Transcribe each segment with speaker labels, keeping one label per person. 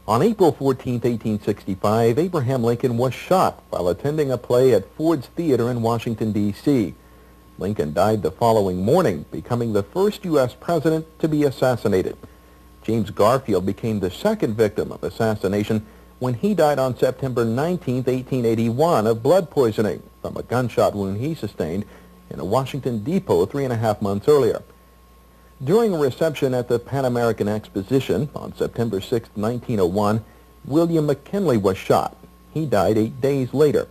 Speaker 1: On April 14, 1865, Abraham Lincoln was shot while attending a play at Ford's Theater in Washington, D.C. Lincoln died the following morning, becoming the first U.S. president to be assassinated. James Garfield became the second victim of assassination when he died on September 19, 1881, of blood poisoning from a gunshot wound he sustained in a Washington depot 3.5 months earlier. During a reception at the Pan American Exposition on September 6, 1901, William McKinley was shot. He died 8 days later.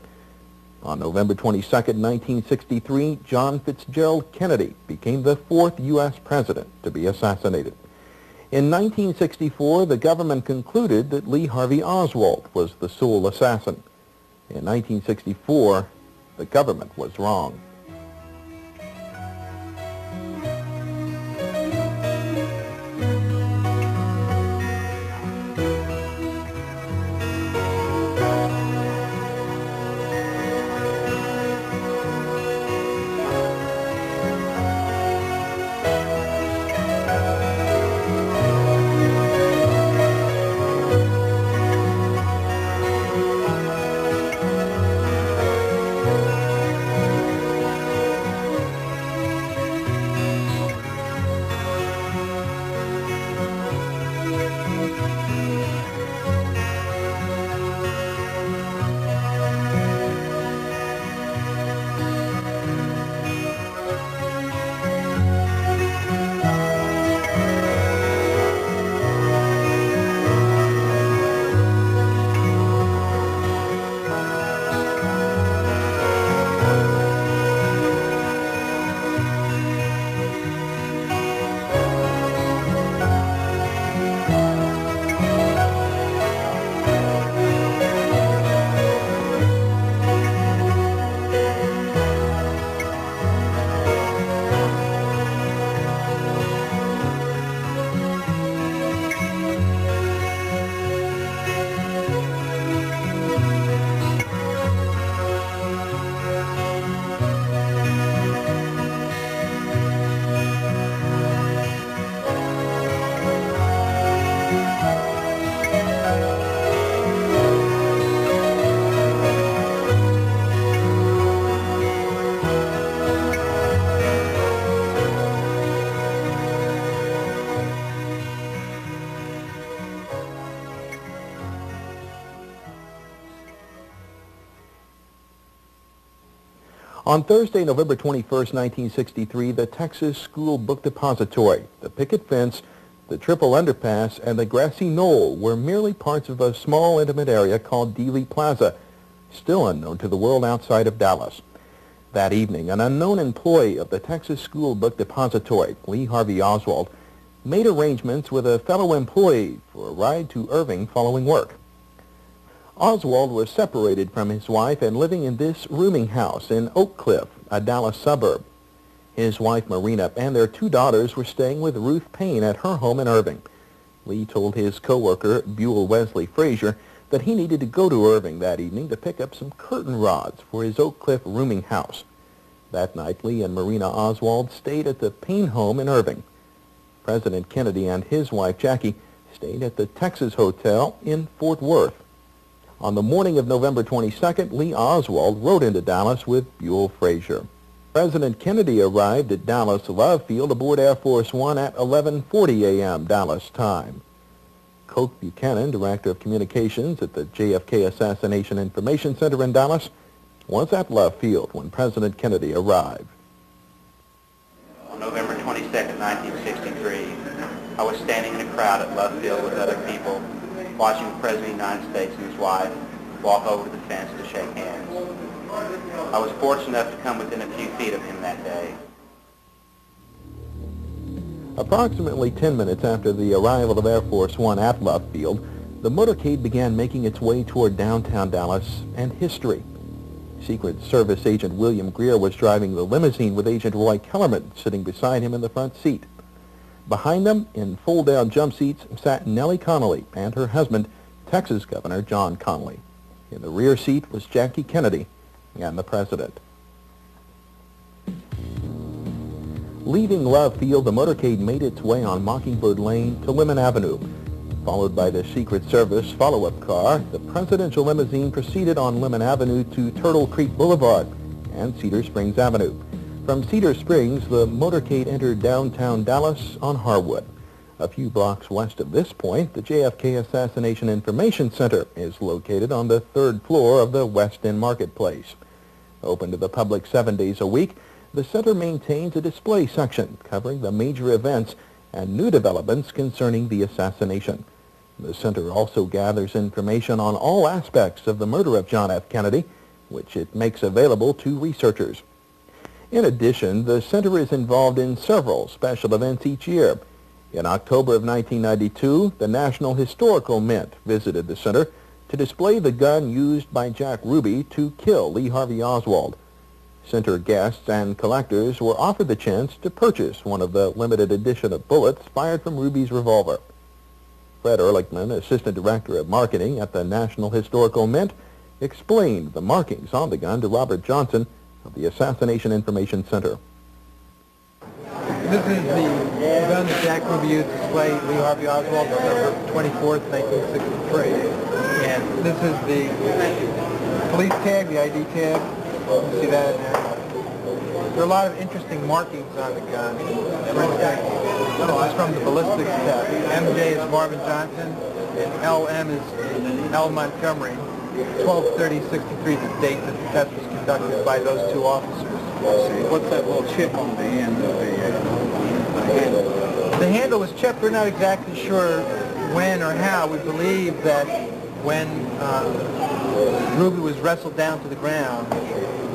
Speaker 1: On November 22, 1963, John Fitzgerald Kennedy became the fourth U.S. president to be assassinated. In 1964, the government concluded that Lee Harvey Oswald was the sole assassin. In 1964, the government was wrong. On Thursday, November 21, 1963, the Texas School Book Depository, the picket fence, the triple underpass, and the grassy knoll were merely parts of a small, intimate area called Dealey Plaza, still unknown to the world outside of Dallas. That evening, an unknown employee of the Texas School Book Depository, Lee Harvey Oswald, made arrangements with a fellow employee for a ride to Irving following work. Oswald was separated from his wife and living in this rooming house in Oak Cliff, a Dallas suburb. His wife, Marina, and their 2 daughters were staying with Ruth Payne at her home in Irving. Lee told his co-worker, Buell Wesley Frazier, that he needed to go to Irving that evening to pick up some curtain rods for his Oak Cliff rooming house. That night, Lee and Marina Oswald stayed at the Payne home in Irving. President Kennedy and his wife, Jackie, stayed at the Texas Hotel in Fort Worth. On the morning of November 22nd, Lee Oswald rode into Dallas with Buell Frazier. President Kennedy arrived at Dallas Love Field aboard Air Force One at 11:40 a.m. Dallas time. Coke Buchanan, Director of Communications at the JFK Assassination Information Center in Dallas, was at Love Field when President Kennedy arrived.
Speaker 2: On November 22nd, 1963, I was standing in a crowd at Love Field with other people, watching the President of the United States and his wife walk over to the fence to shake hands. I was fortunate enough to come within a few feet of him that day.
Speaker 1: Approximately 10 minutes after the arrival of Air Force One at Love Field, the motorcade began making its way toward downtown Dallas and history. Secret Service Agent William Greer was driving the limousine with Agent Roy Kellerman sitting beside him in the front seat. Behind them, in fold-down jump seats, sat Nellie Connolly and her husband, Texas Governor John Connally. In the rear seat was Jackie Kennedy and the President. Leaving Love Field, the motorcade made its way on Mockingbird Lane to Lemon Avenue. Followed by the Secret Service follow-up car, the presidential limousine proceeded on Lemon Avenue to Turtle Creek Boulevard and Cedar Springs Avenue. From Cedar Springs, the motorcade entered downtown Dallas on Harwood. A few blocks west of this point, the JFK Assassination Information Center is located on the third floor of the West End Marketplace. Open to the public 7 days a week, the center maintains a display section covering the major events and new developments concerning the assassination. The center also gathers information on all aspects of the murder of John F. Kennedy, which it makes available to researchers. In addition, the center is involved in several special events each year. In October of 1992, the National Historical Mint visited the center to display the gun used by Jack Ruby to kill Lee Harvey Oswald. Center guests and collectors were offered the chance to purchase one of the limited edition of bullets fired from Ruby's revolver. Fred Ehrlichman, Assistant Director of Marketing at the National Historical Mint, explained the markings on the gun to Robert Johnson of the Assassination Information Center.
Speaker 3: This is the gun that Jack Ruby used to slay Lee Harvey Oswald on November 24th, 1963. And this is the police tag, the ID tag. You can see that in there. There are a lot of interesting markings on the gun. For instance, this is from the ballistics test. MJ is Marvin Johnson, and LM is L. Montgomery. 12/30/63 is the date that the test was conducted by those two officers.
Speaker 4: What's that little chip on the end of the handle?
Speaker 3: The handle was chipped. We're not exactly sure when or how. We believe that when Ruby was wrestled down to the ground,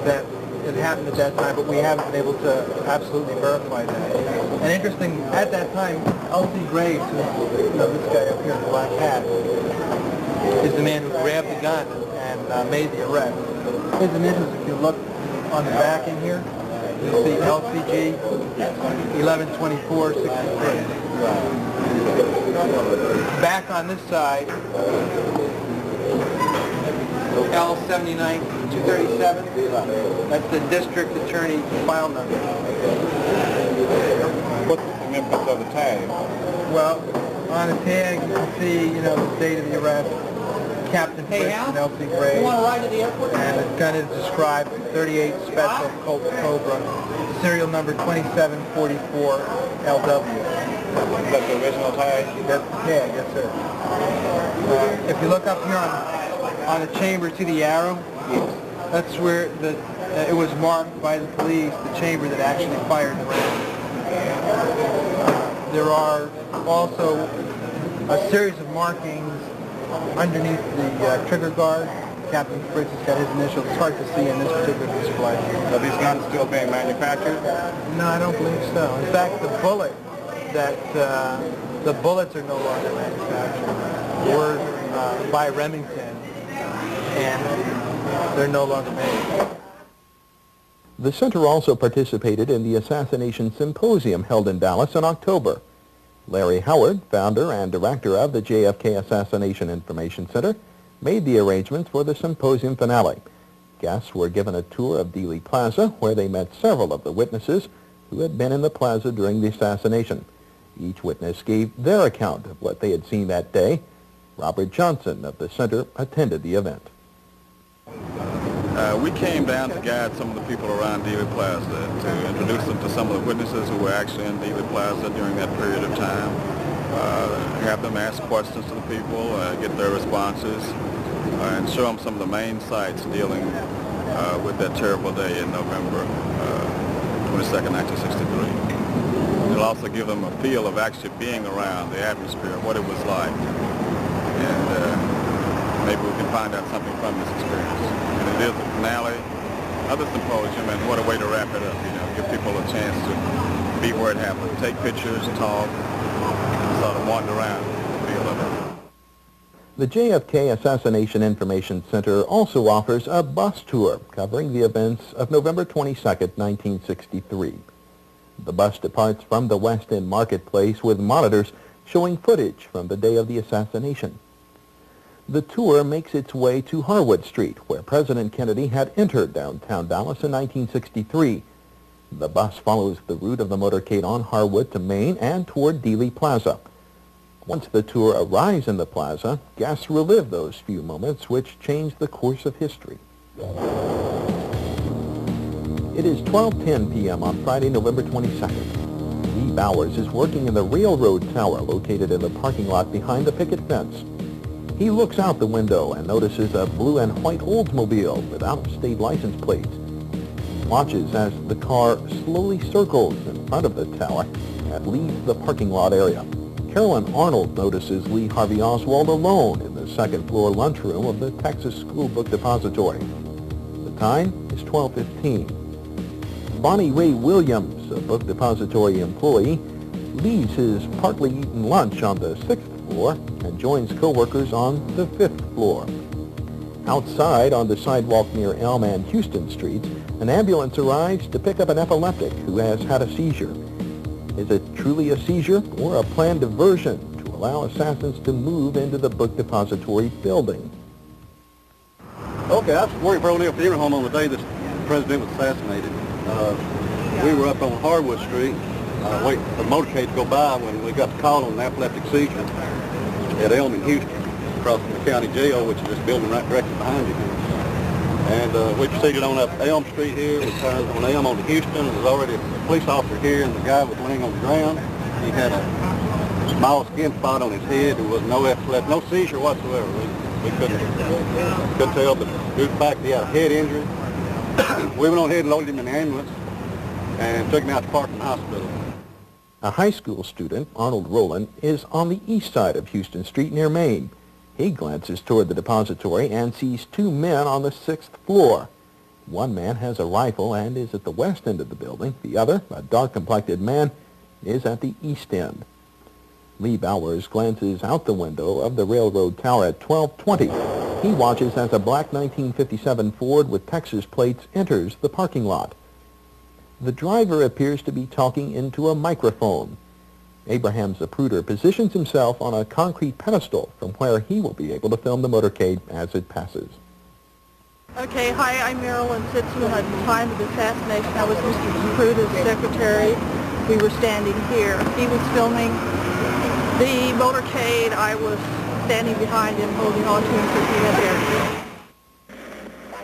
Speaker 3: that it happened at that time, but we haven't been able to absolutely verify that. And interesting, at that time, L.C. Graves, who's this guy up here in the black hat, is the man who grabbed the gun and made the arrest. His initials, if you look on the back in here, you see LCG 11/24/63. Back on this side, L79-237. That's the district attorney file number.
Speaker 4: What's the significance of the tag?
Speaker 3: Well, on the tag you can see, the date of the arrest, Captain Fritz and L.C. Graves. You want to ride to the airport? And the gun is described 38 Special Colt Cobra, serial number 2744 LW.
Speaker 4: Is that the original tag?
Speaker 3: That's the tag, yes sir. If you look up here on the chamber to the arrow, that's where it was marked by the police, the chamber that actually fired the round. There are also a series of markings underneath the trigger guard. Captain Fritz has got his initials. It's hard to see in this particular display.
Speaker 4: Are these guns still being manufactured?
Speaker 3: No, I don't believe so. In fact, the bullets are no longer manufactured. Were by Remington, and they're no longer made.
Speaker 1: The center also participated in the Assassination Symposium held in Dallas in October. Larry Howard, founder and director of the JFK Assassination Information Center, made the arrangements for the symposium finale. Guests were given a tour of Dealey Plaza, where they met several of the witnesses who had been in the plaza during the assassination. Each witness gave their account of what they had seen that day. Robert Johnson of the center attended the event.
Speaker 5: We came down to guide some of the people around Dealey Plaza to introduce them to some of the witnesses who were actually in Dealey Plaza during that period of time, have them ask questions to the people, get their responses, and show them some of the main sites dealing with that terrible day in November 22nd, 1963. It'll also give them a feel of actually being around the atmosphere, what it was like, and maybe we can find out something from this experience. And it is the finale of the symposium, and what a way to wrap it up, give people a chance to be where it happened, take pictures, talk, and sort of wander around the feel of it.
Speaker 1: The JFK Assassination Information Center also offers a bus tour covering the events of November 22nd, 1963. The bus departs from the West End Marketplace with monitors showing footage from the day of the assassination. The tour makes its way to Harwood Street, where President Kennedy had entered downtown Dallas in 1963. The bus follows the route of the motorcade on Harwood to Main and toward Dealey Plaza. Once the tour arrives in the plaza, guests relive those few moments which changed the course of history. It is 12:10 p.m. on Friday, November 22nd. Lee Bowers is working in the railroad tower located in the parking lot behind the picket fence. He looks out the window and notices a blue and white Oldsmobile with out-of-state license plates. He watches as the car slowly circles in front of the tower and leaves the parking lot area. Carolyn Arnold notices Lee Harvey Oswald alone in the second-floor lunchroom of the Texas School Book Depository. The time is 12:15. Bonnie Ray Williams, a book depository employee, leaves his partly eaten lunch on the 6th floor and joins co-workers on the 5th floor. Outside on the sidewalk near Elm and Houston Streets, an ambulance arrives to pick up an epileptic who has had a seizure. Is it truly a seizure or a planned diversion to allow assassins to move into the book depository building?
Speaker 6: Okay, I was working for O'Neill Funeral Home on the day the president was assassinated. We were up on Hardwood Street, waiting for the motorcade to go by when we got the call on an epileptic seizure at Elm in Houston, across from the county jail, which is this building right directly behind you. And we proceeded on up Elm Street here. We turned on Elm on to Houston. There was already a police officer here, and the guy was laying on the ground. He had a small skin spot on his head. There was no epilepsy, no seizure whatsoever. We couldn't tell, but due to the fact that he had a head injury, we went on ahead and loaded him in the ambulance and took him out to Parkland Hospital.
Speaker 1: A high school student, Arnold Rowland, is on the east side of Houston Street near Main. He glances toward the depository and sees two men on the 6th floor. One man has a rifle and is at the west end of the building. The other, a dark-complected man, is at the east end. Lee Bowers glances out the window of the railroad tower at 12:20. He watches as a black 1957 Ford with Texas plates enters the parking lot. The driver appears to be talking into a microphone. Abraham Zapruder positions himself on a concrete pedestal from where he will be able to film the motorcade as it passes.
Speaker 7: Okay, hi, I'm Marilyn Sitzman. At the time of the assassination, I was Mr. Zapruder's secretary. We were standing here. He was filming the motorcade. I was standing behind him, holding on to him because he had there.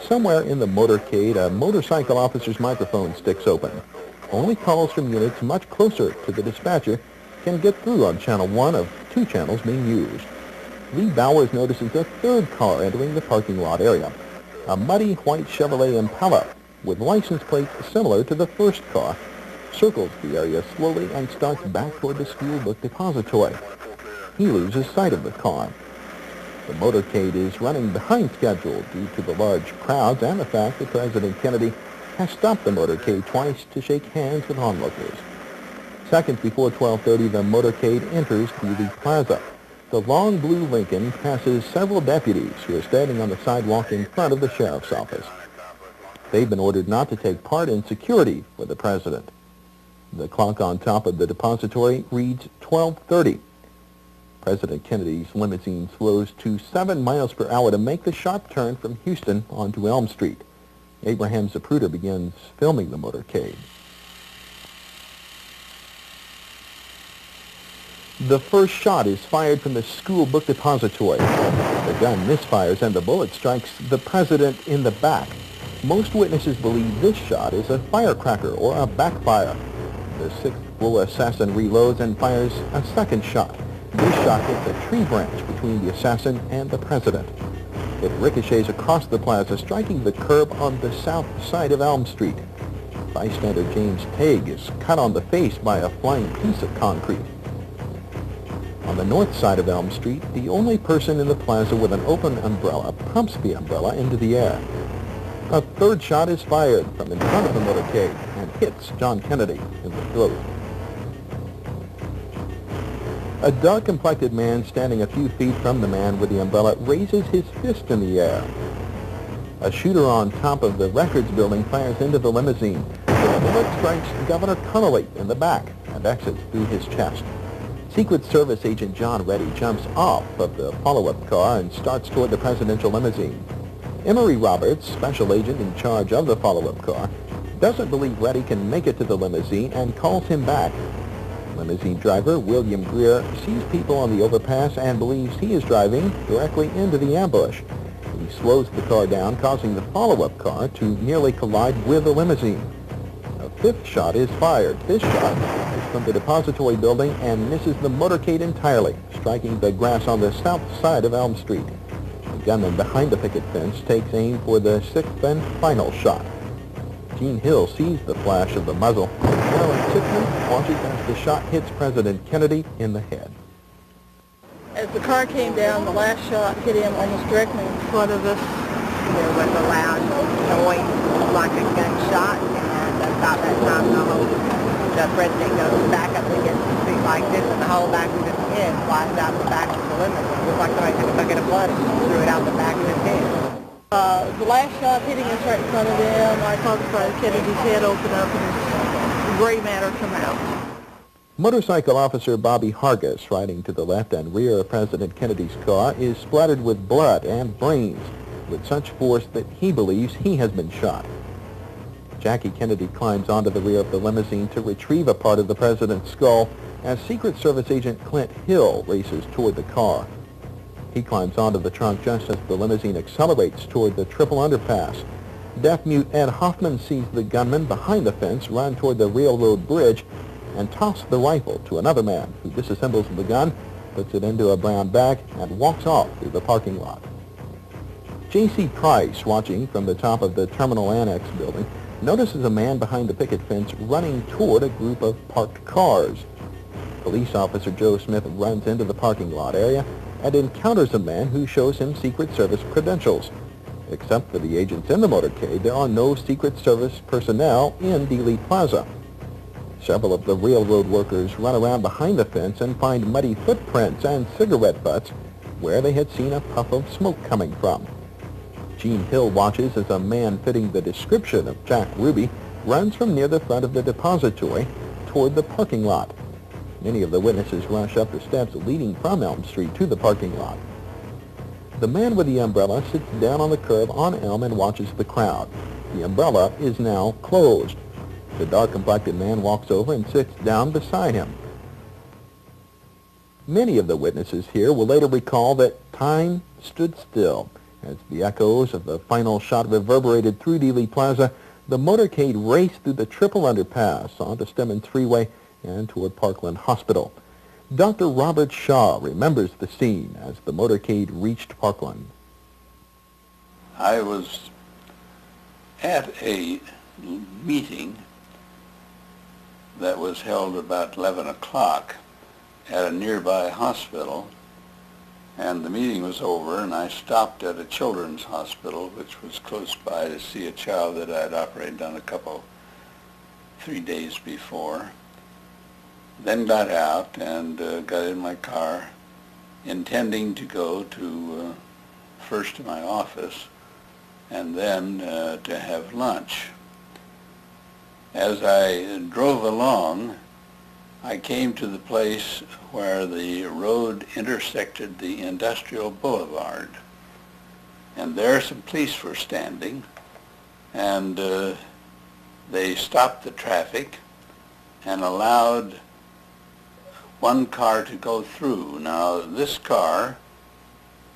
Speaker 1: Somewhere in the motorcade, a motorcycle officer's microphone sticks open. Only calls from units much closer to the dispatcher can get through on channel 1 of 2 channels being used. Lee Bowers notices a third car entering the parking lot area, a muddy white Chevrolet Impala with license plates similar to the first car, circles the area slowly and starts back toward the school book depository. He loses sight of the car. The motorcade is running behind schedule due to the large crowds and the fact that President Kennedy has stopped the motorcade twice to shake hands with onlookers. Seconds before 12:30, the motorcade enters the plaza. The long blue Lincoln passes several deputies who are standing on the sidewalk in front of the sheriff's office. They've been ordered not to take part in security for the president. The clock on top of the depository reads 12:30. President Kennedy's limousine slows to 7 miles per hour to make the sharp turn from Houston onto Elm Street. Abraham Zapruder begins filming the motorcade. The first shot is fired from the school book depository. The gun misfires and the bullet strikes the president in the back. Most witnesses believe this shot is a firecracker or a backfire. The 6th floor assassin reloads and fires a second shot. This shot hits a tree branch between the assassin and the president. It ricochets across the plaza, striking the curb on the south side of Elm Street. Bystander James Tague is cut on the face by a flying piece of concrete. On the north side of Elm Street, the only person in the plaza with an open umbrella pumps the umbrella into the air. A third shot is fired from in front of the motorcade and hits John Kennedy in the throat. A dark-complected man standing a few feet from the man with the umbrella raises his fist in the air. A shooter on top of the records building fires into the limousine. The bullet strikes Governor Connolly in the back and exits through his chest. Secret Service agent John Reddy jumps off of the follow-up car and starts toward the presidential limousine. Emory Roberts, special agent in charge of the follow-up car, doesn't believe Reddy can make it to the limousine and calls him back. Limousine driver William Greer sees people on the overpass and believes he is driving directly into the ambush. He slows the car down, causing the follow-up car to nearly collide with the limousine. A fifth shot is fired. This shot is from the depository building and misses the motorcade entirely, striking the grass on the south side of Elm Street. The gunman behind the picket fence takes aim for the sixth and final shot. Gene Hill sees the flash of the muzzle. Marilyn Tickman watches as the shot hits President Kennedy in the head.
Speaker 7: As the car came down, the last shot hit him almost directly in front of us.
Speaker 8: There was a loud noise like a gunshot, and about that time the president goes back up against the street like this, and the whole back of his head flies out the back of the limousine. It was like somebody took a bucket of blood and threw it out the back of his head.
Speaker 7: The last shot hitting us right in front of him, I saw Kennedy's head open up and his gray matter come out.
Speaker 1: Motorcycle officer Bobby Hargis, riding to the left and rear of President Kennedy's car, is splattered with blood and brains with such force that he believes he has been shot. Jackie Kennedy climbs onto the rear of the limousine to retrieve a part of the president's skull as Secret Service agent Clint Hill races toward the car. He climbs onto the trunk just as the limousine accelerates toward the triple underpass. Deaf-mute Ed Hoffman sees the gunman behind the fence run toward the railroad bridge and toss the rifle to another man who disassembles the gun, puts it into a brown bag, and walks off through the parking lot. J.C. Price, watching from the top of the Terminal Annex building, notices a man behind the picket fence running toward a group of parked cars. Police officer Joe Smith runs into the parking lot area and encounters a man who shows him Secret Service credentials. Except for the agents in the motorcade, there are no Secret Service personnel in Dealey Plaza. Several of the railroad workers run around behind the fence and find muddy footprints and cigarette butts where they had seen a puff of smoke coming from. Gene Hill watches as a man fitting the description of Jack Ruby runs from near the front of the depository toward the parking lot. Many of the witnesses rush up the steps leading from Elm Street to the parking lot. The man with the umbrella sits down on the curb on Elm and watches the crowd. The umbrella is now closed. The dark-complected man walks over and sits down beside him. Many of the witnesses here will later recall that time stood still. As the echoes of the final shot reverberated through Dealey Plaza, the motorcade raced through the triple underpass onto Stemmons Freeway and toward Parkland Hospital. Dr. Robert Shaw remembers the scene as the motorcade reached Parkland.
Speaker 9: I was at a meeting that was held about 11 o'clock at a nearby hospital, and the meeting was over, and I stopped at a children's hospital which was close by to see a child that I had operated on 3 days before. Then got out and got in my car, intending to go to first to my office and then to have lunch. As I drove along, I came to the place where the road intersected the Industrial Boulevard, and there some police were standing, and they stopped the traffic and allowed one car to go through. Now, this car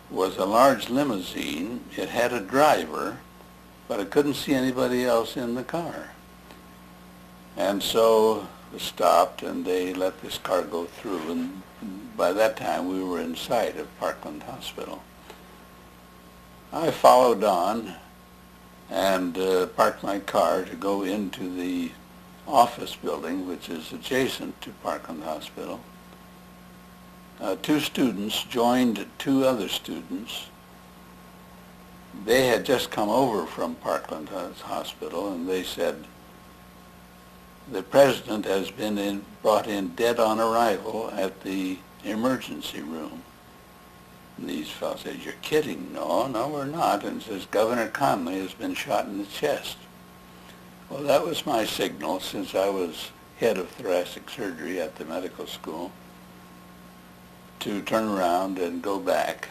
Speaker 9: was a large limousine. It had a driver, but I couldn't see anybody else in the car. And so it stopped, and they let this car go through, and by that time we were in sight of Parkland Hospital. I followed on and parked my car to go into the office building, which is adjacent to Parkland Hospital. 2 students joined 2 other students. They had just come over from Parkland Hospital, and they said, "The president has been brought in dead on arrival at the emergency room." And these fellows said, "You're kidding." "No, we're not." And says, "Governor Conley has been shot in the chest." Well, that was my signal, since I was head of thoracic surgery at the medical school, to turn around and go back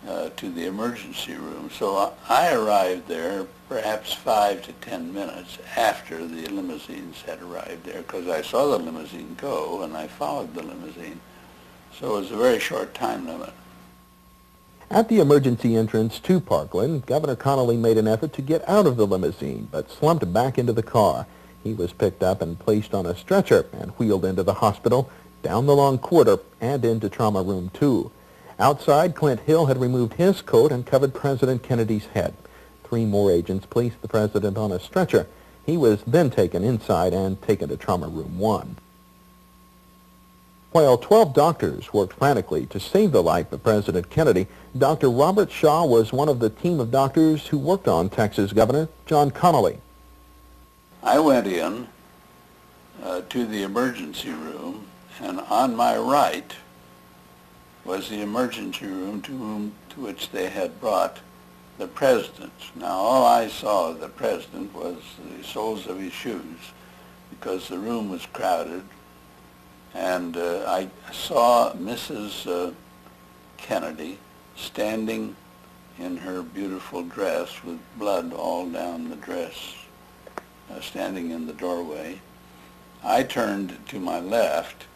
Speaker 9: to the emergency room. So I arrived there perhaps 5 to 10 minutes after the limousines had arrived there, because I saw the limousine go and I followed the limousine. So it was a very short time limit.
Speaker 1: At the emergency entrance to Parkland, Governor Connolly made an effort to get out of the limousine, but slumped back into the car. He was picked up and placed on a stretcher and wheeled into the hospital, down the long corridor, and into Trauma Room 2. Outside, Clint Hill had removed his coat and covered President Kennedy's head. 3 more agents placed the president on a stretcher. He was then taken inside and taken to Trauma Room 1. While 12 doctors worked frantically to save the life of President Kennedy, Dr. Robert Shaw was one of the team of doctors who worked on Texas Governor John Connolly.
Speaker 9: I went in to the emergency room, and on my right was the emergency room to which they had brought the president. Now, all I saw of the president was the soles of his shoes, because the room was crowded, and I saw Mrs. Kennedy standing in her beautiful dress with blood all down the dress, standing in the doorway. I turned to my left,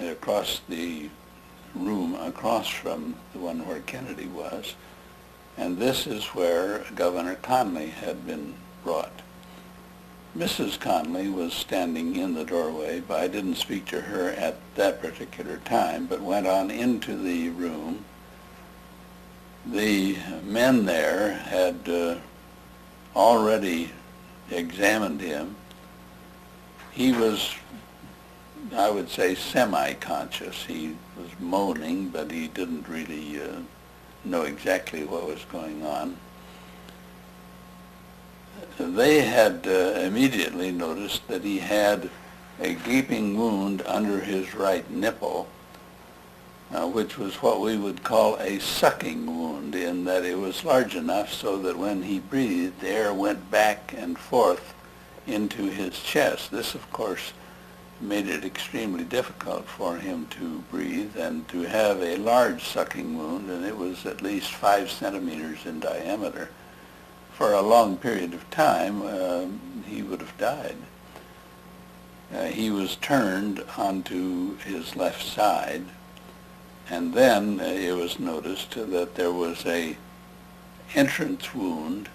Speaker 9: across the room, across from the one where Kennedy was, and this is where Governor Connolly had been brought. Mrs. Connolly was standing in the doorway, but I didn't speak to her at that particular time, but went on into the room. The men there had already examined him. He was, I would say, semi-conscious. He was moaning, but he didn't really know exactly what was going on. They had immediately noticed that he had a gaping wound under his right nipple, which was what we would call a sucking wound, in that it was large enough so that when he breathed, the air went back and forth into his chest. This, of course, made it extremely difficult for him to breathe, and to have a large sucking wound, and it was at least 5 centimeters in diameter. For a long period of time, he would have died. He was turned onto his left side, and then it was noticed that there was a entrance wound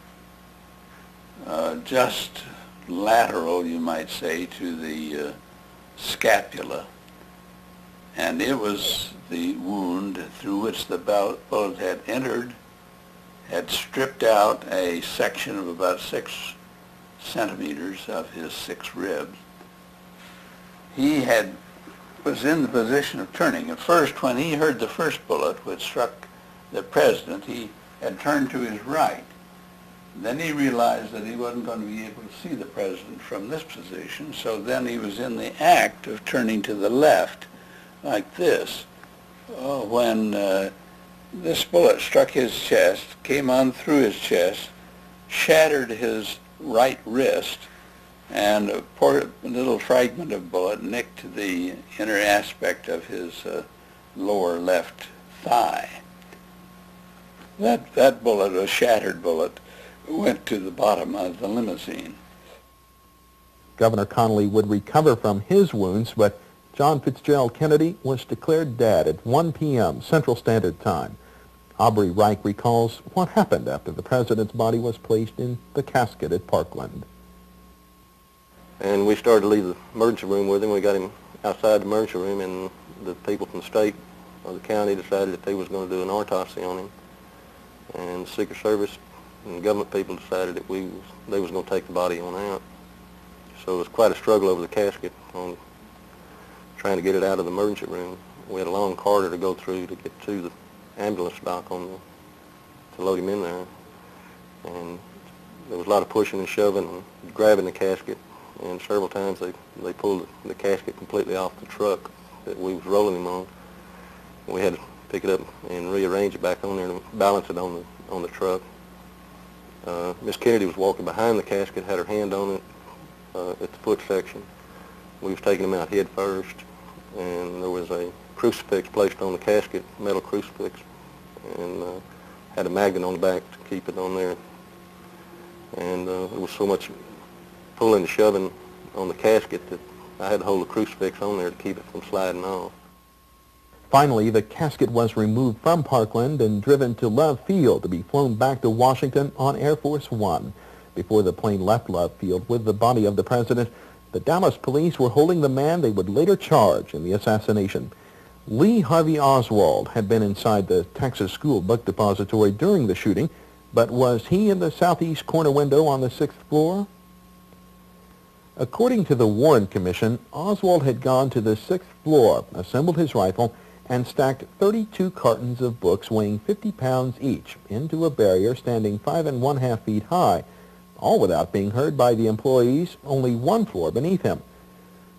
Speaker 9: just lateral, you might say, to the scapula, and it was the wound through which the bullet had entered, had stripped out a section of about 6 centimeters of his 6 ribs. He was in the position of turning. At first, when he heard the first bullet, which struck the president, he had turned to his right. Then he realized that he wasn't going to be able to see the president from this position, so then he was in the act of turning to the left, like this, when this bullet struck his chest, came on through his chest, shattered his right wrist, and a little fragment of bullet nicked the inner aspect of his lower left thigh. That bullet, a shattered bullet, went to the bottom of the limousine.
Speaker 1: Governor Connolly would recover from his wounds, but John Fitzgerald Kennedy was declared dead at 1 p.m. Central Standard Time. Aubrey Reich recalls what happened after the president's body was placed in the casket at Parkland.
Speaker 6: And we started to leave the emergency room with him. We got him outside the emergency room, and the people from the state or the county decided that they was going to do an autopsy on him. And the Secret Service and government people decided that they was going to take the body on out. So it was quite a struggle over the casket on trying to get it out of the emergency room. We had a long corridor to go through to get to the ambulance dock to load him in there. And there was a lot of pushing and shoving and grabbing the casket, and several times they pulled the casket completely off the truck that we was rolling him on. We had to pick it up and rearrange it back on there and balance it on the truck. Miss Kennedy was walking behind the casket, had her hand on it at the foot section. We was taking him out head first, and there was a crucifix placed on the casket, metal crucifix, and had a magnet on the back to keep it on there. And there was so much pulling and shoving on the casket that I had to hold a crucifix on there to keep it from sliding off.
Speaker 1: Finally, the casket was removed from Parkland and driven to Love Field to be flown back to Washington on Air Force One. Before the plane left Love Field with the body of the president, the Dallas police were holding the man they would later charge in the assassination. Lee Harvey Oswald had been inside the Texas School Book Depository during the shooting, but was he in the southeast corner window on the 6th floor? According to the Warren Commission, Oswald had gone to the 6th floor, assembled his rifle, and stacked 32 cartons of books weighing 50 pounds each into a barrier standing 5 1/2 feet high, all without being heard by the employees only 1 floor beneath him.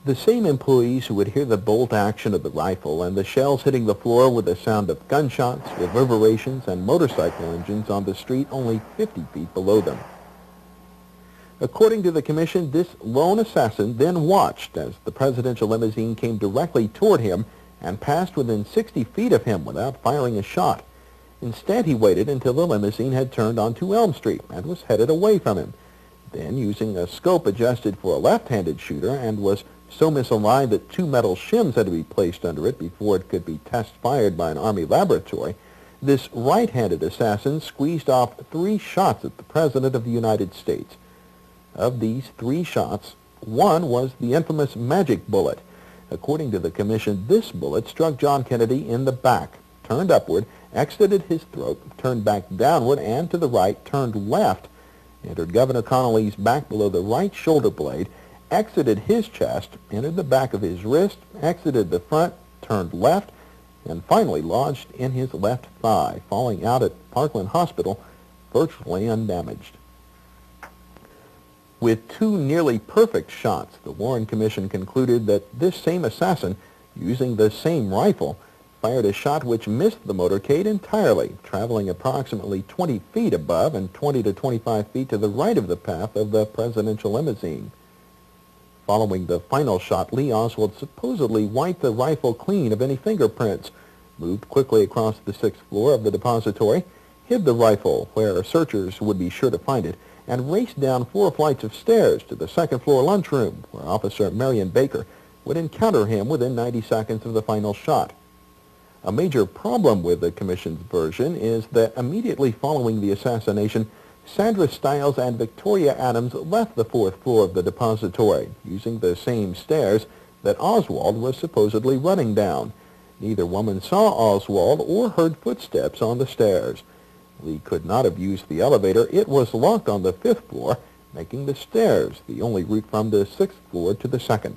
Speaker 1: The same employees who would hear the bolt action of the rifle and the shells hitting the floor with the sound of gunshots, reverberations, and motorcycle engines on the street only 50 feet below them. According to the commission, this lone assassin then watched as the presidential limousine came directly toward him and passed within 60 feet of him without firing a shot. Instead, he waited until the limousine had turned onto Elm Street and was headed away from him. Then, using a scope adjusted for a left-handed shooter and was so misaligned that 2 metal shims had to be placed under it before it could be test-fired by an Army laboratory, this right-handed assassin squeezed off 3 shots at the President of the United States. Of these 3 shots, 1 was the infamous magic bullet. According to the commission, this bullet struck John Kennedy in the back, turned upward, exited his throat, turned back downward, and to the right, turned left, entered Governor Connolly's back below the right shoulder blade, exited his chest, entered the back of his wrist, exited the front, turned left, and finally lodged in his left thigh, falling out at Parkland Hospital virtually undamaged. With 2 nearly perfect shots, the Warren Commission concluded that this same assassin, using the same rifle, fired a shot which missed the motorcade entirely, traveling approximately 20 feet above and 20 to 25 feet to the right of the path of the presidential limousine. Following the final shot, Lee Oswald supposedly wiped the rifle clean of any fingerprints, moved quickly across the 6th floor of the depository, hid the rifle where searchers would be sure to find it, and raced down 4 flights of stairs to the 2nd floor lunchroom, where Officer Marion Baker would encounter him within 90 seconds of the final shot. A major problem with the commission's version is that immediately following the assassination, Sandra Stiles and Victoria Adams left the 4th floor of the depository, using the same stairs that Oswald was supposedly running down. Neither woman saw Oswald or heard footsteps on the stairs. Lee could not have used the elevator. It was locked on the 5th floor, making the stairs the only route from the 6th floor to the 2nd.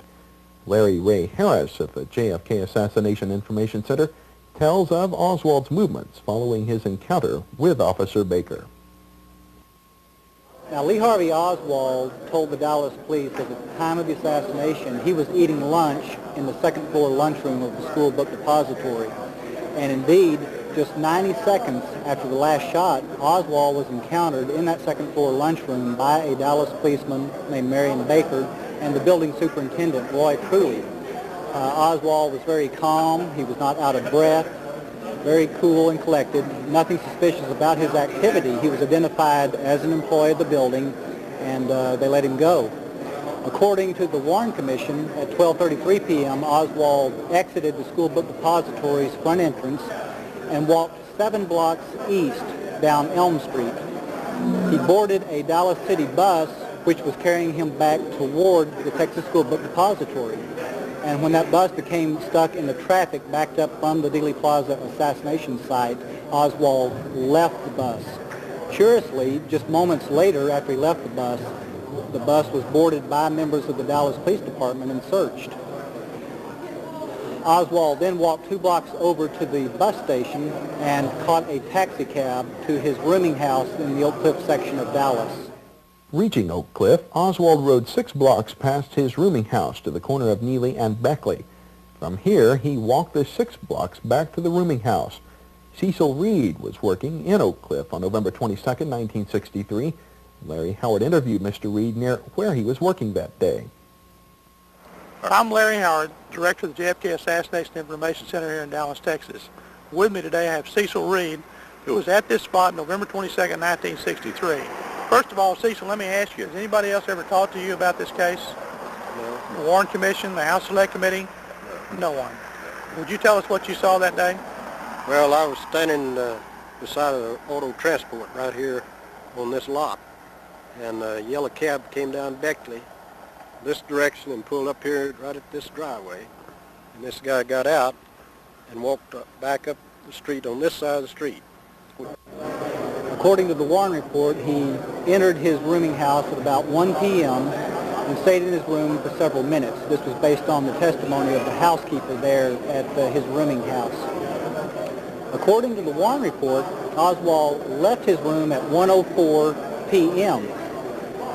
Speaker 1: Larry Ray Harris of the JFK Assassination Information Center tells of Oswald's movements following his encounter with Officer Baker.
Speaker 3: Now, Lee Harvey Oswald told the Dallas police that at the time of the assassination, he was eating lunch in the 2nd floor lunchroom of the school book depository. And indeed, just 90 seconds after the last shot, Oswald was encountered in that 2nd floor lunchroom by a Dallas policeman named Marion Baker and the building superintendent, Roy Truly. Oswald was very calm. He was not out of breath, very cool and collected. Nothing suspicious about his activity. He was identified as an employee of the building, and they let him go. According to the Warren Commission, at 12:33 p.m., Oswald exited the school book depository's front entrance and walked 7 blocks east down Elm Street. He boarded a Dallas City bus which was carrying him back toward the Texas School Book Depository. And when that bus became stuck in the traffic backed up from the Dealey Plaza assassination site, Oswald left the bus. Curiously, just moments later after he left the bus was boarded by members of the Dallas Police Department and searched. Oswald then walked 2 blocks over to the bus station and caught a taxi cab to his rooming house in the Oak Cliff section of Dallas.
Speaker 1: Reaching Oak Cliff, Oswald rode 6 blocks past his rooming house to the corner of Neely and Beckley. From here, he walked the 6 blocks back to the rooming house. Cecil Reed was working in Oak Cliff on November 22, 1963. Larry Howard interviewed Mr. Reed near where he was working that day.
Speaker 10: I'm Larry Howard, Director of the JFK Assassination Information Center here in Dallas, Texas. With me today I have Cecil Reed, who was at this spot November 22nd, 1963. First of all, Cecil, let me ask you, has anybody else ever talked to you about this case?
Speaker 6: No.
Speaker 10: The Warren Commission, the House Select Committee? No one. Would you tell us what you saw that day?
Speaker 6: Well, I was standing beside an auto transport right here on this lot, and a yellow cab came down Beckley this direction and pulled up here right at this driveway. And this guy got out and walked back up the street on this side of the street.
Speaker 3: According to the Warren report, he entered his rooming house at about 1 p.m. and stayed in his room for several minutes. This was based on the testimony of the housekeeper there at his rooming house. According to the Warren report, Oswald left his room at 1:04 p.m.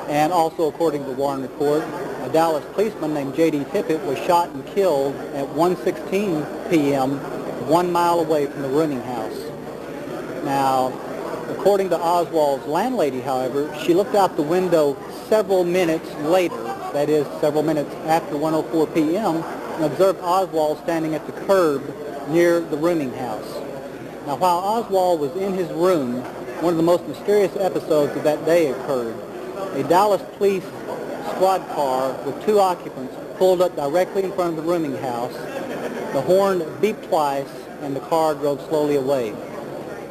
Speaker 3: And also according to the Warren report, a Dallas policeman named J.D. Tippit was shot and killed at 1:16 p.m. 1 mile away from the rooming house. Now, according to Oswald's landlady, however, she looked out the window several minutes later, that is, several minutes after 1:04 p.m., and observed Oswald standing at the curb near the rooming house. Now, while Oswald was in his room, one of the most mysterious episodes of that day occurred. A Dallas police squad car with 2 occupants pulled up directly in front of the rooming house. The horn beeped twice, and the car drove slowly away.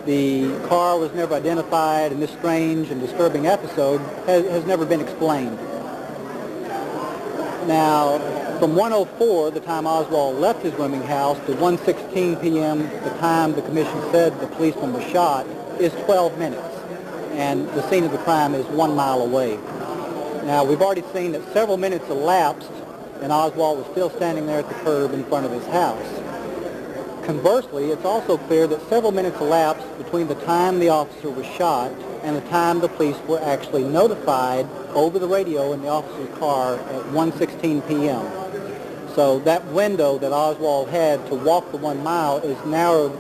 Speaker 3: The car was never identified, and this strange and disturbing episode has never been explained. Now, from 1:04, the time Oswald left his rooming house, to 1:16 p.m., the time the commission said the policeman was shot, is 12 minutes, and the scene of the crime is 1 mile away. Now, we've already seen that several minutes elapsed, and Oswald was still standing there at the curb in front of his house. Conversely, it's also clear that several minutes elapsed between the time the officer was shot and the time the police were actually notified over the radio in the officer's car at 1:16 p.m. So that window that Oswald had to walk the 1 mile is narrowed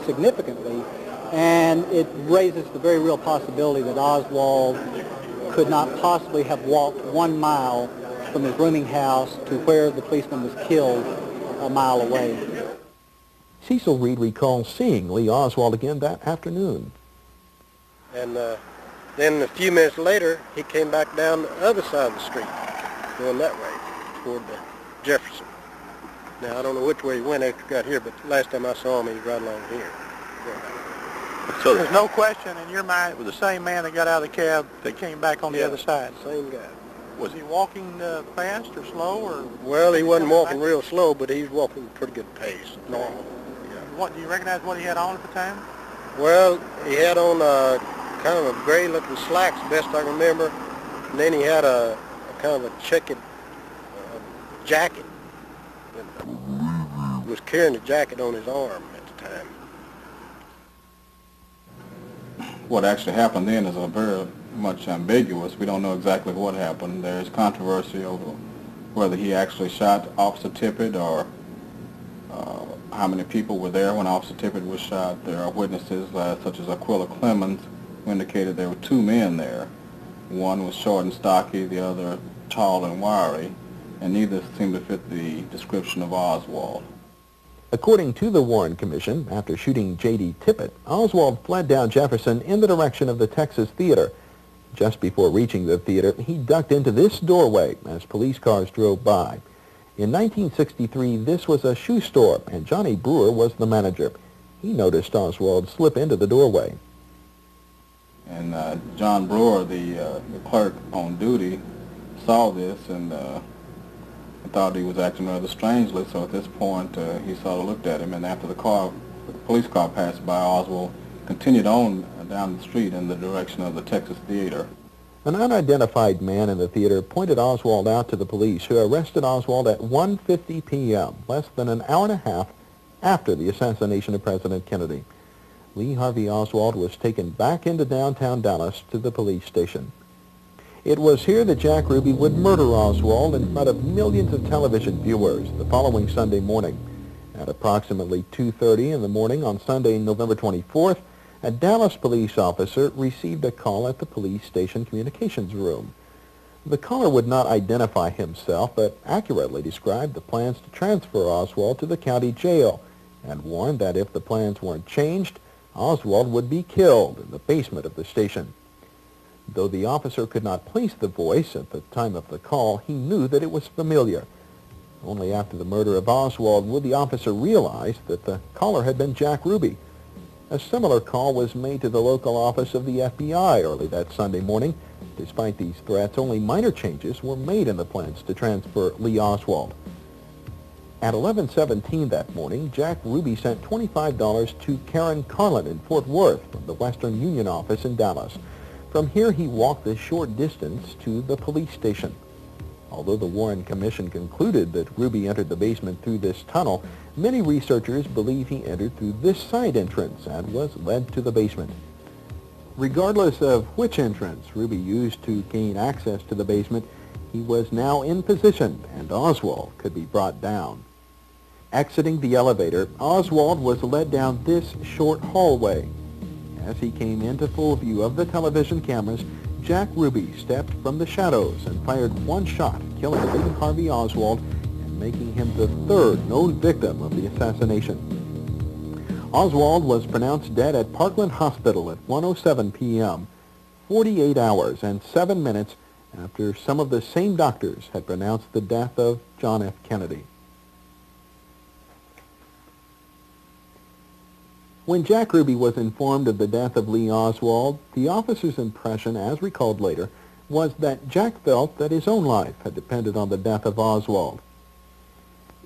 Speaker 3: significantly, and it raises the very real possibility that Oswald could not possibly have walked 1 mile from his rooming house to where the policeman was killed a mile away.
Speaker 1: Cecil Reed recalls seeing Lee Oswald again that afternoon.
Speaker 6: And then a few minutes later, he came back down the other side of the street, going that way, toward the Jefferson. Now, I don't know which way he went after he got here, but last time I saw him, he was right along here. Yeah.
Speaker 10: So there's no question in your mind it was the same man that got out of the cab that came back on the other side?
Speaker 6: Same guy.
Speaker 10: Was he walking fast or slow? Or?
Speaker 6: Well, he wasn't walking real slow, but he was walking at a pretty good pace, normal.
Speaker 10: What, do you recognize what he had on at the time?
Speaker 6: Well, he had on kind of a gray-looking slacks, best I can remember, and then he had a kind of a checkered jacket. He was carrying the jacket on his arm at the time.
Speaker 5: What actually happened then is very much ambiguous. We don't know exactly what happened. There's controversy over whether he actually shot Officer Tippit or how many people were there when Officer Tippit was shot. There are witnesses such as Aquila Clemens who indicated there were 2 men there. One was short and stocky, the other tall and wiry, and neither seemed to fit the description of Oswald.
Speaker 1: According to the Warren Commission, after shooting J.D. Tippit, Oswald fled down Jefferson in the direction of the Texas Theater. Just before reaching the theater, he ducked into this doorway as police cars drove by. In 1963, this was a shoe store, and Johnny Brewer was the manager. He noticed Oswald slip into the doorway.
Speaker 5: And John Brewer, the clerk on duty, saw this and thought he was acting rather strangely, so at this point he sort of looked at him, and after the police car passed by, Oswald continued on down the street in the direction of the Texas Theater.
Speaker 1: An unidentified man in the theater pointed Oswald out to the police, who arrested Oswald at 1:50 p.m., less than an hour and a half after the assassination of President Kennedy. Lee Harvey Oswald was taken back into downtown Dallas to the police station. It was here that Jack Ruby would murder Oswald in front of millions of television viewers the following Sunday morning. At approximately 2:30 in the morning on Sunday, November 24th, a Dallas police officer received a call at the police station communications room. The caller would not identify himself, but accurately described the plans to transfer Oswald to the county jail and warned that if the plans weren't changed, Oswald would be killed in the basement of the station. Though the officer could not place the voice at the time of the call, he knew that it was familiar. Only after the murder of Oswald would the officer realize that the caller had been Jack Ruby. A similar call was made to the local office of the FBI early that Sunday morning. Despite these threats, only minor changes were made in the plans to transfer Lee Oswald. At 11:17 that morning, Jack Ruby sent $25 to Karen Carlin in Fort Worth from the Western Union office in Dallas. From here, he walked a short distance to the police station. Although the Warren Commission concluded that Ruby entered the basement through this tunnel, many researchers believe he entered through this side entrance and was led to the basement. Regardless of which entrance Ruby used to gain access to the basement, he was now in position and Oswald could be brought down. Exiting the elevator, Oswald was led down this short hallway. As he came into full view of the television cameras, Jack Ruby stepped from the shadows and fired one shot, killing Lee Harvey Oswald and making him the third known victim of the assassination. Oswald was pronounced dead at Parkland Hospital at 1:07 p.m., 48 hours and 7 minutes after some of the same doctors had pronounced the death of John F. Kennedy. When Jack Ruby was informed of the death of Lee Oswald, the officer's impression, as recalled later, was that Jack felt that his own life had depended on the death of Oswald.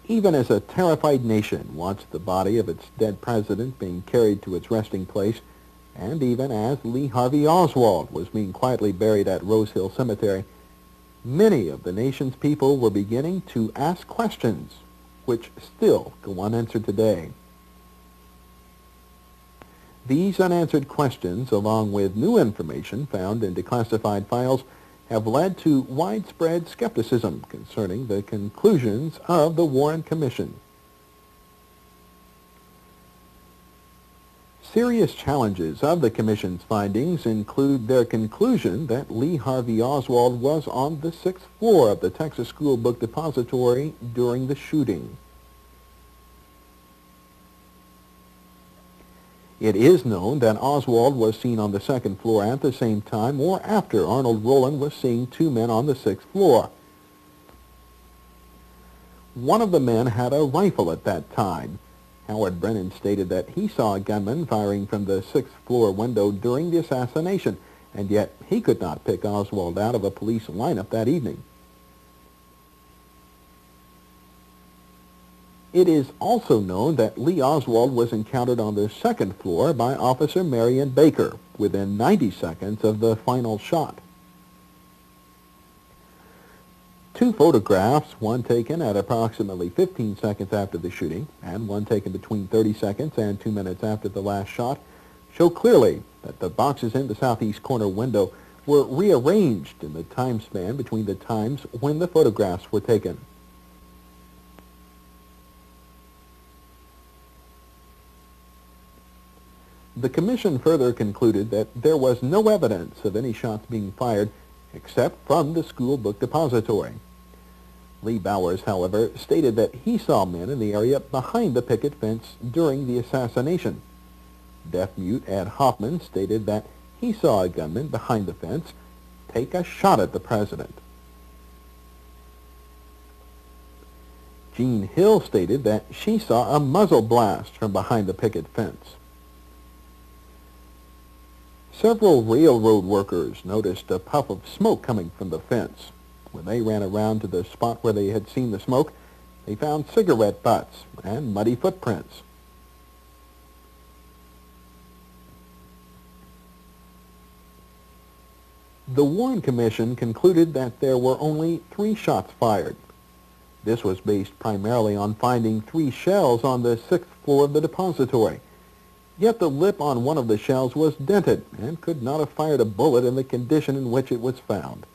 Speaker 1: Even as a terrified nation watched the body of its dead president being carried to its resting place, and even as Lee Harvey Oswald was being quietly buried at Rose Hill Cemetery, many of the nation's people were beginning to ask questions which still go unanswered today. These unanswered questions, along with new information found in declassified files, have led to widespread skepticism concerning the conclusions of the Warren Commission. Serious challenges of the Commission's findings include their conclusion that Lee Harvey Oswald was on the 6th floor of the Texas School Book Depository during the shooting. It is known that Oswald was seen on the 2nd floor at the same time or after Arnold Rowland was seeing two men on the 6th floor. One of the men had a rifle at that time. Howard Brennan stated that he saw a gunman firing from the 6th floor window during the assassination, and yet he could not pick Oswald out of a police lineup that evening. It is also known that Lee Oswald was encountered on the 2nd floor by Officer Marion Baker within 90 seconds of the final shot. Two photographs, one taken at approximately 15 seconds after the shooting and one taken between 30 seconds and 2 minutes after the last shot, show clearly that the boxes in the southeast corner window were rearranged in the time span between the times when the photographs were taken. The Commission further concluded that there was no evidence of any shots being fired except from the school book depository. Lee Bowers, however, stated that he saw men in the area behind the picket fence during the assassination. Deaf-mute Ed Hoffman stated that he saw a gunman behind the fence take a shot at the president. Jean Hill stated that she saw a muzzle blast from behind the picket fence. Several railroad workers noticed a puff of smoke coming from the fence. When they ran around to the spot where they had seen the smoke, they found cigarette butts and muddy footprints. The Warren Commission concluded that there were only 3 shots fired. This was based primarily on finding 3 shells on the 6th floor of the depository. Yet the lip on one of the shells was dented and could not have fired a bullet in the condition in which it was found.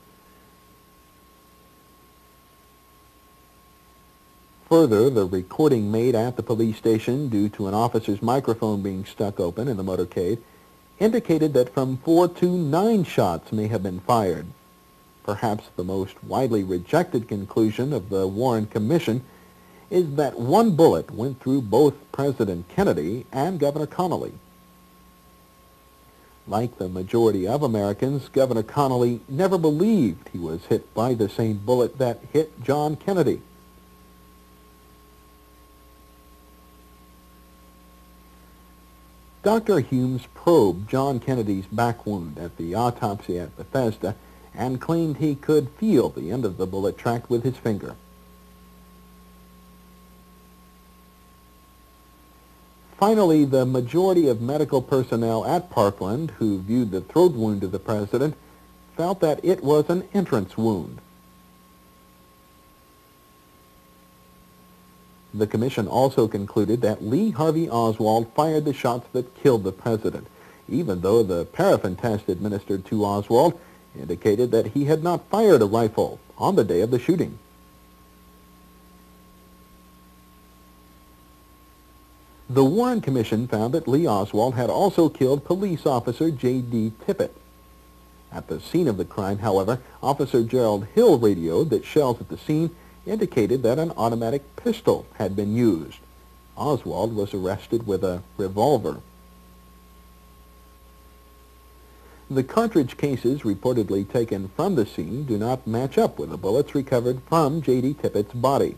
Speaker 1: Further, the recording made at the police station due to an officer's microphone being stuck open in the motorcade indicated that from 4 to 9 shots may have been fired. Perhaps the most widely rejected conclusion of the Warren Commission is that 1 bullet went through both President Kennedy and Governor Connally. Like the majority of Americans, Governor Connally never believed he was hit by the same bullet that hit John Kennedy. Dr. Humes probed John Kennedy's back wound at the autopsy at Bethesda and claimed he could feel the end of the bullet track with his finger. Finally, the majority of medical personnel at Parkland who viewed the throat wound of the president felt that it was an entrance wound. The commission also concluded that Lee Harvey Oswald fired the shots that killed the president, even though the paraffin test administered to Oswald indicated that he had not fired a rifle on the day of the shooting. The Warren Commission found that Lee Oswald had also killed police officer J.D. Tippit. At the scene of the crime, however, Officer Gerald Hill radioed that shells at the scene indicated that an automatic pistol had been used. Oswald was arrested with a revolver. The cartridge cases reportedly taken from the scene do not match up with the bullets recovered from J.D. Tippit's body.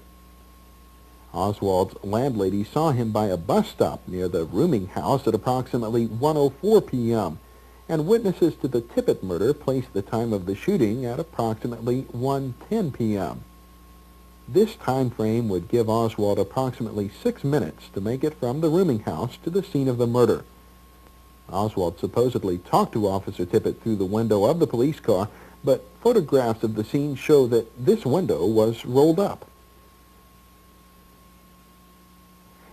Speaker 1: Oswald's landlady saw him by a bus stop near the rooming house at approximately 1:04 p.m., and witnesses to the Tippit murder placed the time of the shooting at approximately 1:10 p.m. This time frame would give Oswald approximately 6 minutes to make it from the rooming house to the scene of the murder. Oswald supposedly talked to Officer Tippit through the window of the police car, but photographs of the scene show that this window was rolled up.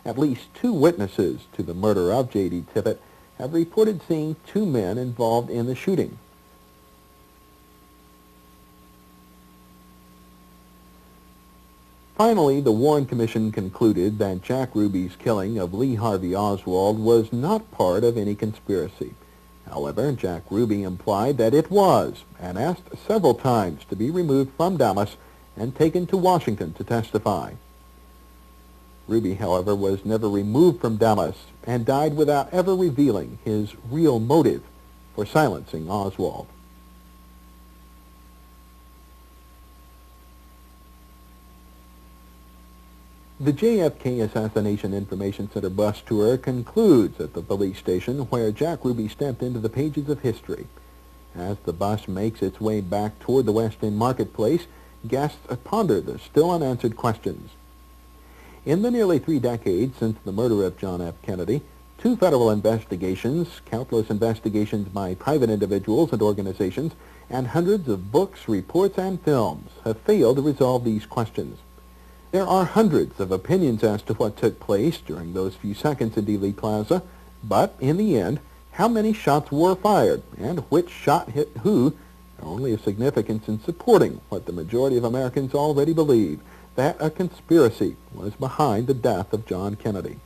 Speaker 1: At least 2 witnesses to the murder of J.D. Tippit have reported seeing 2 men involved in the shooting. Finally, the Warren Commission concluded that Jack Ruby's killing of Lee Harvey Oswald was not part of any conspiracy. However, Jack Ruby implied that it was, and asked several times to be removed from Dallas and taken to Washington to testify. Ruby, however, was never removed from Dallas and died without ever revealing his real motive for silencing Oswald. The JFK Assassination Information Center bus tour concludes at the police station where Jack Ruby stepped into the pages of history. As the bus makes its way back toward the West End Marketplace, guests ponder the still unanswered questions. In the nearly 3 decades since the murder of John F. Kennedy, 2 federal investigations, countless investigations by private individuals and organizations, and hundreds of books, reports, and films have failed to resolve these questions. There are hundreds of opinions as to what took place during those few seconds in Dealey Plaza, but in the end, how many shots were fired and which shot hit who are only of significance in supporting what the majority of Americans already believe, that a conspiracy was behind the death of John Kennedy.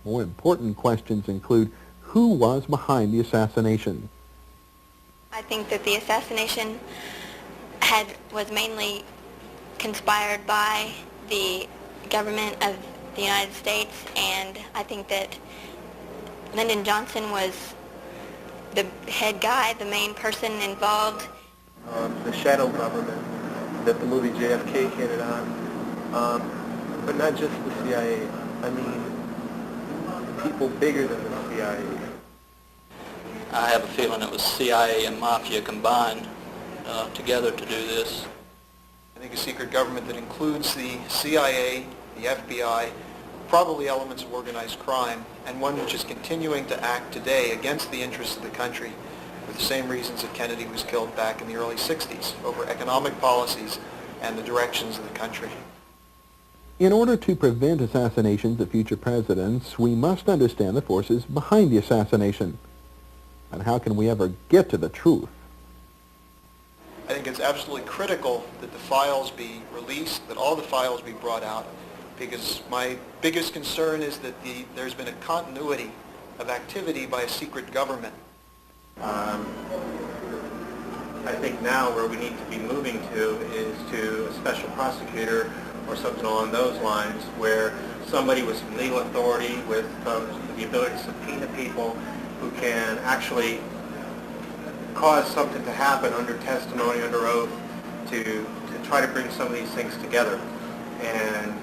Speaker 1: More important questions include who was behind the assassination.
Speaker 11: I think that the assassination was mainly conspired by the government of the United States, and I think that Lyndon Johnson was the head guy, the main person involved.
Speaker 12: The shadow government that the movie JFK hinted on, but not just the CIA. I mean, people bigger than the CIA.
Speaker 2: I have a feeling it was CIA and Mafia combined together to do this.
Speaker 13: I think a secret government that includes the CIA, the FBI, probably elements of organized crime, and one which is continuing to act today against the interests of the country for the same reasons that Kennedy was killed back in the early 60s, over economic policies and the directions of the country.
Speaker 1: In order to prevent assassinations of future presidents, we must understand the forces behind the assassination. And how can we ever get to the truth?
Speaker 13: I think it's absolutely critical that the files be released, that all the files be brought out, because my biggest concern is that there's been a continuity of activity by a secret government.
Speaker 12: I think now where we need to be moving to is to a special prosecutor or something along those lines, where somebody with some legal authority, with the ability to subpoena people who can actually cause something to happen under testimony, under oath, to try to bring some of these things together and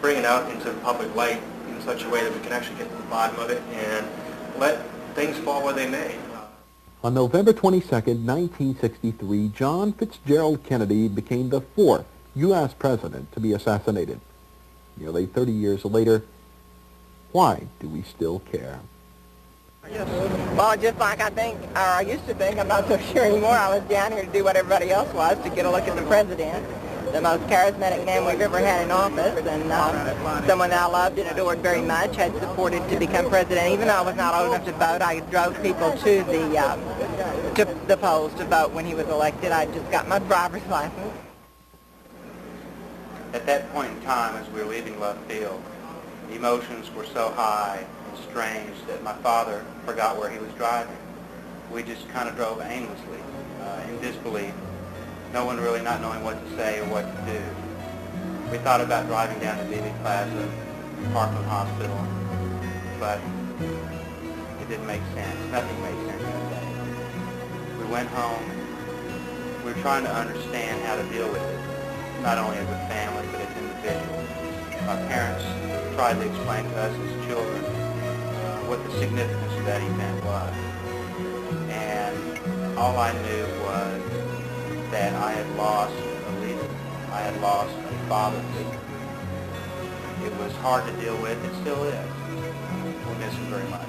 Speaker 12: bring it out into the public light in such a way that we can actually get to the bottom of it and let things fall where they may.
Speaker 1: On November 22, 1963, John Fitzgerald Kennedy became the fourth U.S. president to be assassinated. Nearly 30 years later, why do we still care?
Speaker 8: Well, just like I used to think, I'm not so sure anymore, I was down here to do what everybody else was, to get a look at the president, the most charismatic man we've ever had in office, and someone that I loved and adored very much, had supported to become president. Even though I was not old enough to vote, I drove people to the polls to vote when he was elected. I just got my driver's license.
Speaker 2: At that point in time, as we were leaving left field, the emotions were so high and strange that my father forgot where he was driving. We just kind of drove aimlessly, in disbelief, no one really not knowing what to say or what to do. We thought about driving down to Dealey Plaza, Parkland Hospital, but it didn't make sense. Nothing made sense that day. We went home. We were trying to understand how to deal with it, not only as a family, but as individuals. My parents tried to explain to us as children what the significance of that event was. And all I knew was that I had lost a leader. I had lost a father figure. It was hard to deal with. It still is. We miss him very much.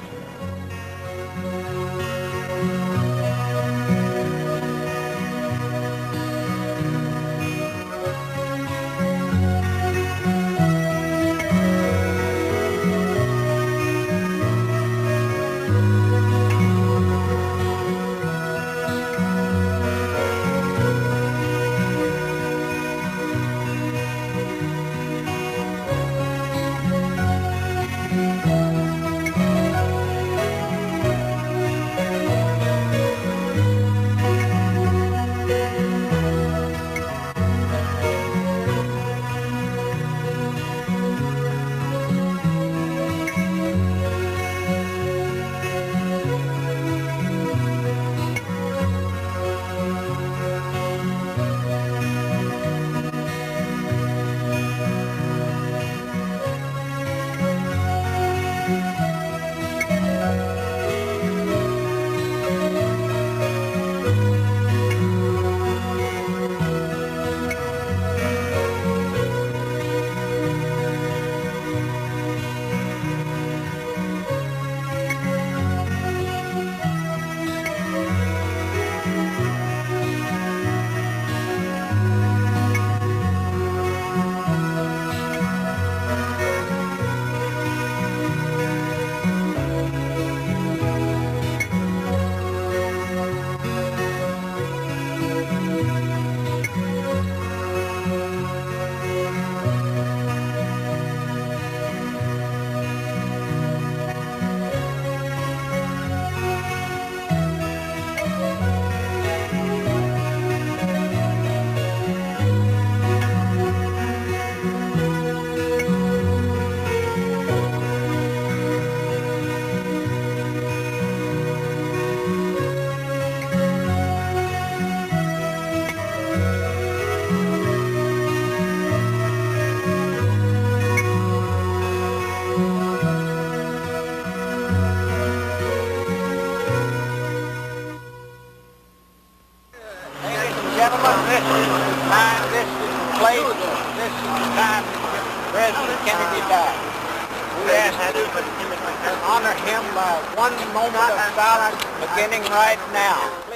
Speaker 14: President Kennedy died. We ask to honor him by one moment of silence beginning right now.